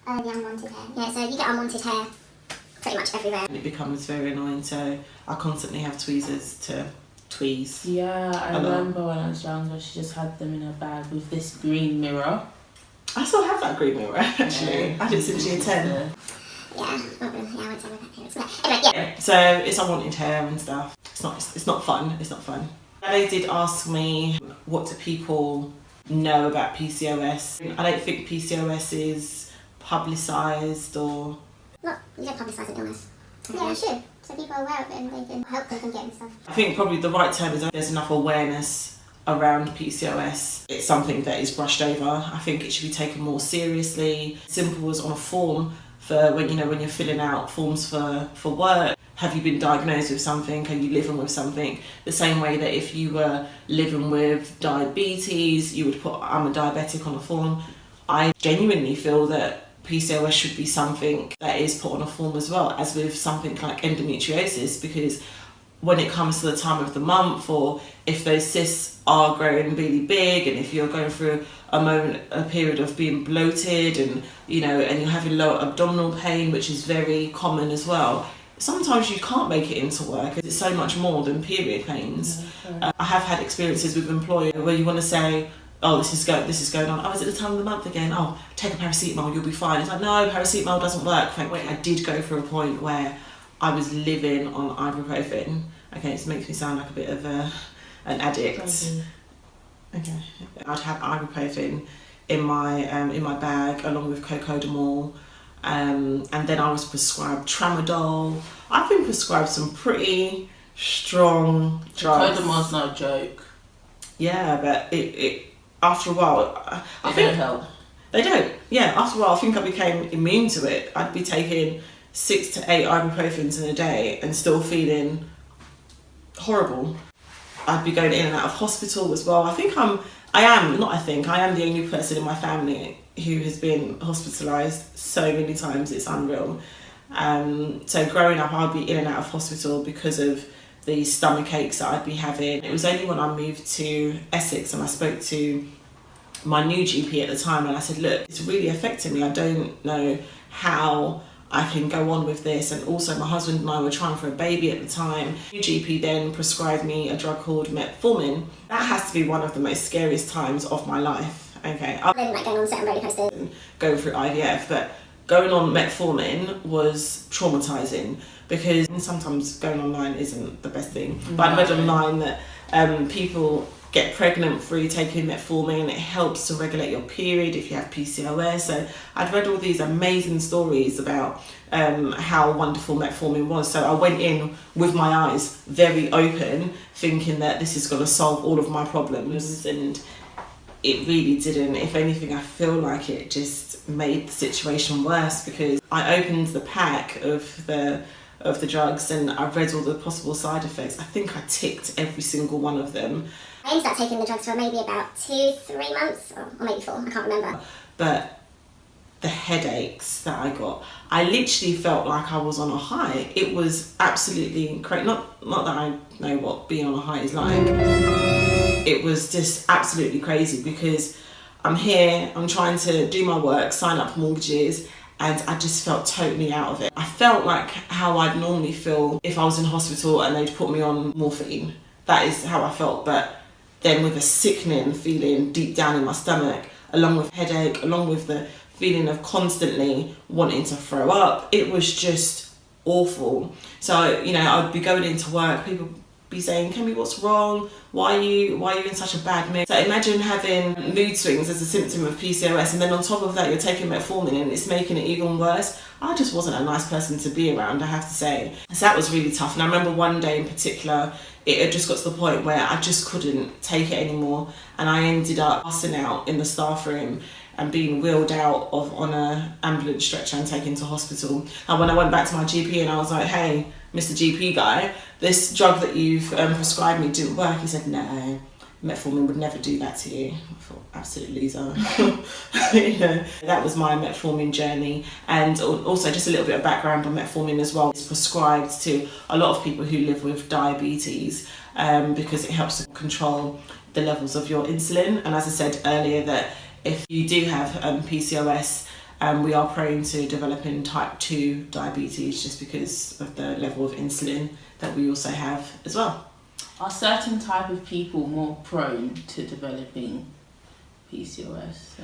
The unwanted hair. Yeah, so you get unwanted hair pretty much everywhere. It becomes very annoying, so I constantly have tweezers to tweeze. Yeah, I remember when I was younger, she just had them in her bag with this green mirror. I still have that green mirror, actually. Yeah. I had it since year 10. Yeah, I went to that parents. Anyway, yeah. So it's unwanted hair and stuff. It's not fun. It's not fun. They did ask me, what do people know about PCOS? I don't think PCOS is publicised or... Look, you don't publicise an illness. Yeah, you should. So people are aware of it and they can help them from getting stuff. I think probably the right term is there's enough awareness around PCOS. It's something that is brushed over. I think it should be taken more seriously. Simple as on a form for when you're filling out forms for work. Have you been diagnosed with something? Are you living with something? The same way that if you were living with diabetes, you would put I'm a diabetic on a form. I genuinely feel that PCOS should be something that is put on a form as well, as with something like endometriosis, because when it comes to the time of the month, or if those cysts are growing really big, and if you're going through a period of being bloated and you're having low abdominal pain, which is very common as well, sometimes you can't make it into work. It's so much more than period pains. I have had experiences with employers where you want to say, oh, this is going on. Oh, is it the time of the month again? Oh, take a paracetamol, you'll be fine. It's like, no, paracetamol doesn't work. Frankly, I did go through a point where I was living on ibuprofen. Okay, this makes me sound like a bit of an addict. Okay, I'd have ibuprofen in my bag along with cocodamol, and then I was prescribed tramadol. I've been prescribed some pretty strong drugs. Cocodamol's no joke. Yeah, but it after a while, I think don't help. They don't. Yeah, after a while, I think I became immune to it. I'd be taking 6 to 8 ibuprofens in a day and still feeling horrible. I'd be going in and out of hospital as well. I am the only person in my family who has been hospitalised so many times, it's unreal. So growing up, I'd be in and out of hospital because of the stomach aches that I'd be having. It was only when I moved to Essex and I spoke to my new GP at the time, and I said, look, it's really affecting me. I don't know how I can go on with this. And also my husband and I were trying for a baby at the time. New GP then prescribed me a drug called metformin. That has to be one of the most scariest times of my life. Okay, I didn't like going on certain roller coasters. Going through IVF, but going on metformin was traumatizing because sometimes going online isn't the best thing. But I read online that people get pregnant through taking metformin. It helps to regulate your period if you have PCOS. So I'd read all these amazing stories about how wonderful metformin was. So I went in with my eyes very open, thinking that this is going to solve all of my problems, and it really didn't. If anything, I feel like it just made the situation worse, because I opened the pack of the drugs and I read all the possible side effects. I think I ticked every single one of them. I ended up taking the drugs for maybe about 2-3 months, or maybe 4, I can't remember. But the headaches that I got, I literally felt like I was on a high. It was absolutely crazy. Not that I know what being on a high is like. It was just absolutely crazy, because I'm here, I'm trying to do my work, sign up mortgages, and I just felt totally out of it. I felt like how I'd normally feel if I was in hospital and they'd put me on morphine. That is how I felt, but then with a sickening feeling deep down in my stomach, along with headache, along with the feeling of constantly wanting to throw up. It was just awful. So, I'd be going into work, people be saying, Kemi, what's wrong? Why are you in such a bad mood? So imagine having mood swings as a symptom of PCOS, and then on top of that you're taking metformin and it's making it even worse. I just wasn't a nice person to be around, I have to say. So that was really tough. And I remember one day in particular, it had just got to the point where I just couldn't take it anymore, and I ended up passing out in the staff room and being wheeled out on an ambulance stretcher and taken to hospital. And when I went back to my GP and I was like, hey, Mr. GP guy, this drug that you've prescribed me didn't work. He said, no, metformin would never do that to you. I thought, absolute loser. That was my metformin journey. And also just a little bit of background on metformin as well. It's prescribed to a lot of people who live with diabetes because it helps to control the levels of your insulin. And as I said earlier, that if you do have PCOS, we are prone to developing type 2 diabetes just because of the level of insulin that we also have as well. Are certain type of people more prone to developing PCOS?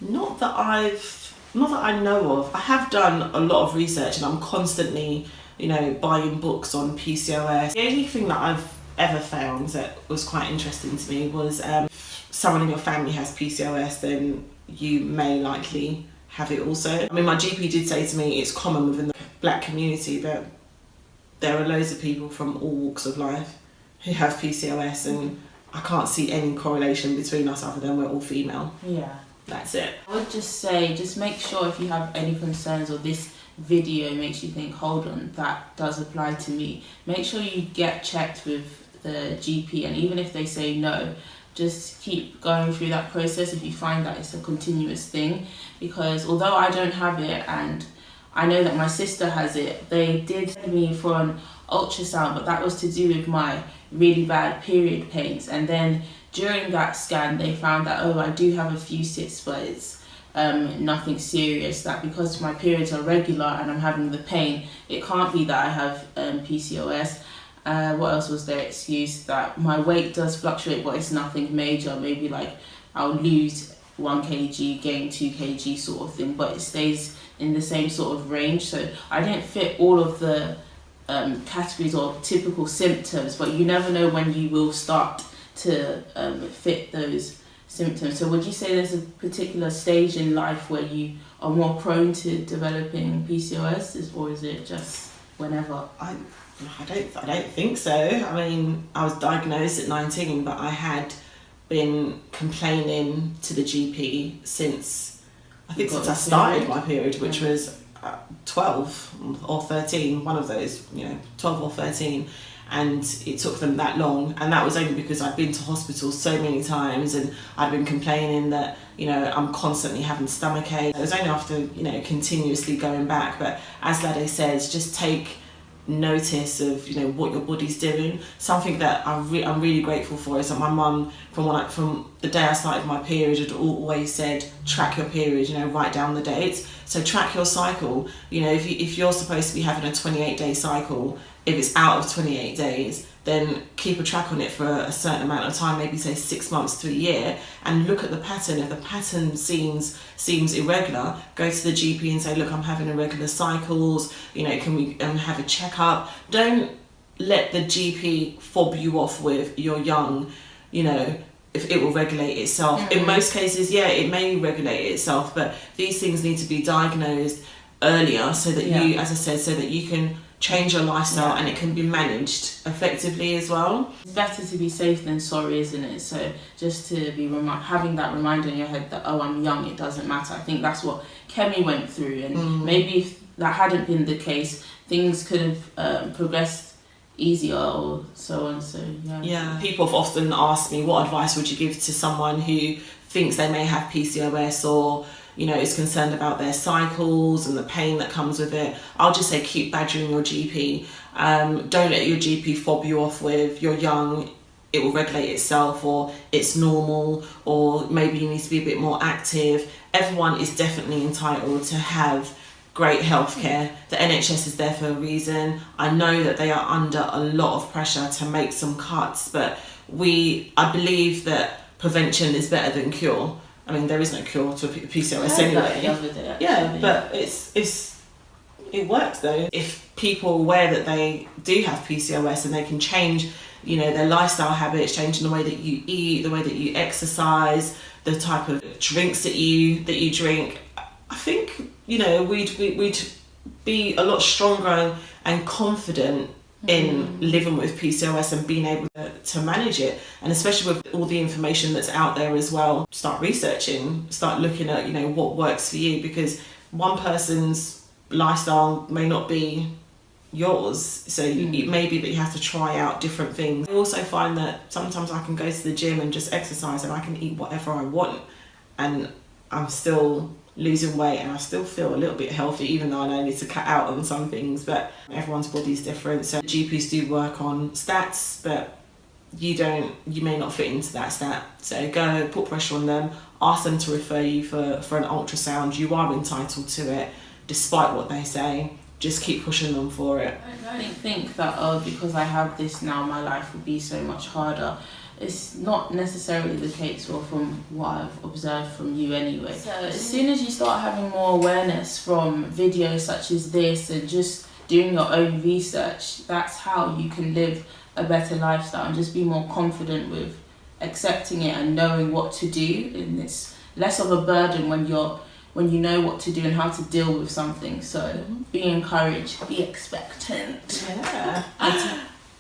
Not that I know of. I have done a lot of research and I'm constantly, buying books on PCOS. The only thing that I've ever found that was quite interesting to me was if someone in your family has PCOS, then you may likely have it also. I mean, my GP did say to me it's common within the black community, but there are loads of people from all walks of life who have PCOS, and I can't see any correlation between us other than we're all female. Yeah. That's it. I would just say, just make sure if you have any concerns or this video makes you think, hold on, that does apply to me, make sure you get checked with the GP, and even if they say no, just keep going through that process if you find that it's a continuous thing. Because although I don't have it and I know that my sister has it, they did send me for an ultrasound, but that was to do with my really bad period pains. And then during that scan, they found that, I do have a few cysts, but it's nothing serious. That because my periods are regular and I'm having the pain, it can't be that I have PCOS. What else was their excuse? That my weight does fluctuate, but it's nothing major. Maybe like I'll lose 1 kg, gain 2 kg sort of thing, but it stays in the same sort of range. So I didn't fit all of the categories or typical symptoms, but you never know when you will start to fit those symptoms. So would you say there's a particular stage in life where you are more prone to developing PCOS, or is it just whenever? I don't think so. I mean, I was diagnosed at 19, but I had been complaining to the GP since I started my period, which was 12 or 13, one of those, 12 or 13, and it took them that long, and that was only because I'd been to hospital so many times and I'd been complaining that I'm constantly having stomachache. It was only after continuously going back. But as Lade says, just take notice of what your body's doing. Something that I'm really grateful for is that my mum, from the day I started my period, had always said, track your period, write down the dates. So track your cycle. If you're supposed to be having a 28-day cycle, if it's out of 28 days, then keep a track on it for a certain amount of time, maybe say 6 months to a year, and look at the pattern. If the pattern seems irregular, go to the GP and say, look, I'm having irregular cycles, can we have a checkup? Don't let the GP fob you off with, you're young, if it will regulate itself. Mm-hmm. In most cases, it may regulate itself, but these things need to be diagnosed earlier so that you, as I said, so that you can change your lifestyle and it can be managed effectively as well. It's better to be safe than sorry, isn't it? So just to be having that reminder in your head that, I'm young, it doesn't matter. I think that's what Kemi went through, and maybe if that hadn't been the case, things could have progressed easier or so on. So people have often asked me, what advice would you give to someone who thinks they may have PCOS or is concerned about their cycles and the pain that comes with it? I'll just say keep badgering your GP. Don't let your GP fob you off with, you're young, it will regulate itself, or it's normal, or maybe you need to be a bit more active. Everyone is definitely entitled to have great healthcare. The NHS is there for a reason. I know that they are under a lot of pressure to make some cuts, but I believe that prevention is better than cure. I mean, there is no cure to PCOS anyway. The other day, but it works though. If people are aware that they do have PCOS and they can change, their lifestyle habits, changing the way that you eat, the way that you exercise, the type of drinks that you drink, I think we'd be a lot stronger and confident in living with PCOS and being able to manage it. And especially with all the information that's out there as well, start researching, start looking at what works for you, because one person's lifestyle may not be yours, so it may be that you have to try out different things. I also find that sometimes I can go to the gym and just exercise and I can eat whatever I want and I'm still losing weight and I still feel a little bit healthy, even though I know I need to cut out on some things. But everyone's body's different, so GPs do work on stats, but you may not fit into that stat. So go put pressure on them, ask them to refer you for an ultrasound. You are entitled to it, despite what they say. Just keep pushing them for it. I don't think that because I have this now, my life will be so much harder. It's not necessarily the case, or from what I've observed from you anyway. So as soon as you start having more awareness from videos such as this and just doing your own research, that's how you can live a better lifestyle and just be more confident with accepting it and knowing what to do. And it's less of a burden when you know what to do and how to deal with something. So be encouraged, be expectant. Yeah.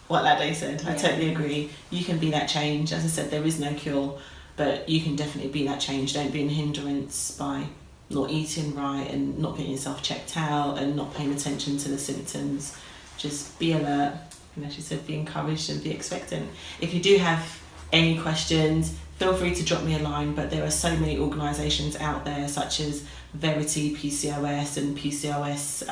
What Lade said, I totally agree. You can be that change. As I said, there is no cure, but you can definitely be that change. Don't be a hindrance by not eating right and not getting yourself checked out and not paying attention to the symptoms. Just be alert, and as you said, be encouraged and be expectant. If you do have any questions, feel free to drop me a line, but there are so many organisations out there such as Verity PCOS and PCOS.org.uk.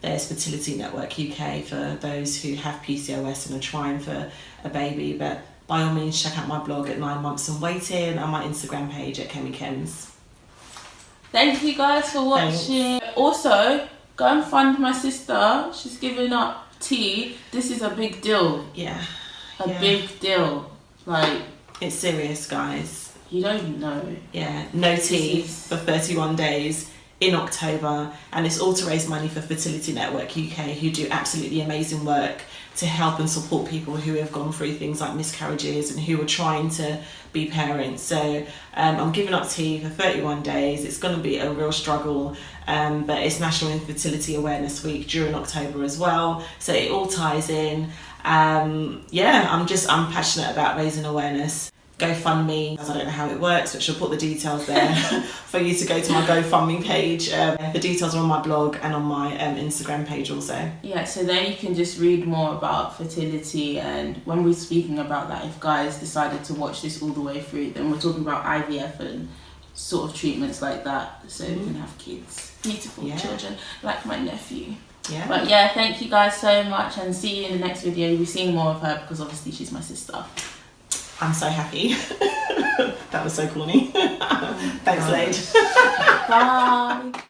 There's Fertility Network UK for those who have PCOS and are trying for a baby. But by all means, check out my blog at 9 Months and Waiting and my Instagram page at KemiChems. Thank you guys for watching. Thanks. Also, go and fund my sister. She's giving up tea. This is a big deal. Yeah. A big deal. Like, it's serious, guys. You don't know. Yeah. No tea for 31 days. In October, and it's all to raise money for Fertility Network UK, who do absolutely amazing work to help and support people who have gone through things like miscarriages and who are trying to be parents. So I'm giving up tea for 31 days. It's going to be a real struggle, but it's National Infertility Awareness Week during October as well, so it all ties in. I'm passionate about raising awareness. GoFundMe, I don't know how it works, but she'll put the details there for you to go to my GoFundMe page. The details are on my blog and on my Instagram page also. Yeah, so there you can just read more about fertility, and when we're speaking about that, if guys decided to watch this all the way through, then we're talking about IVF and sort of treatments like that, so we can have kids, beautiful children, like my nephew. Yeah. But yeah, thank you guys so much, and see you in the next video. You'll be seeing more of her because obviously she's my sister. I'm so happy. That was so corny. Thanks, Lade. Bye.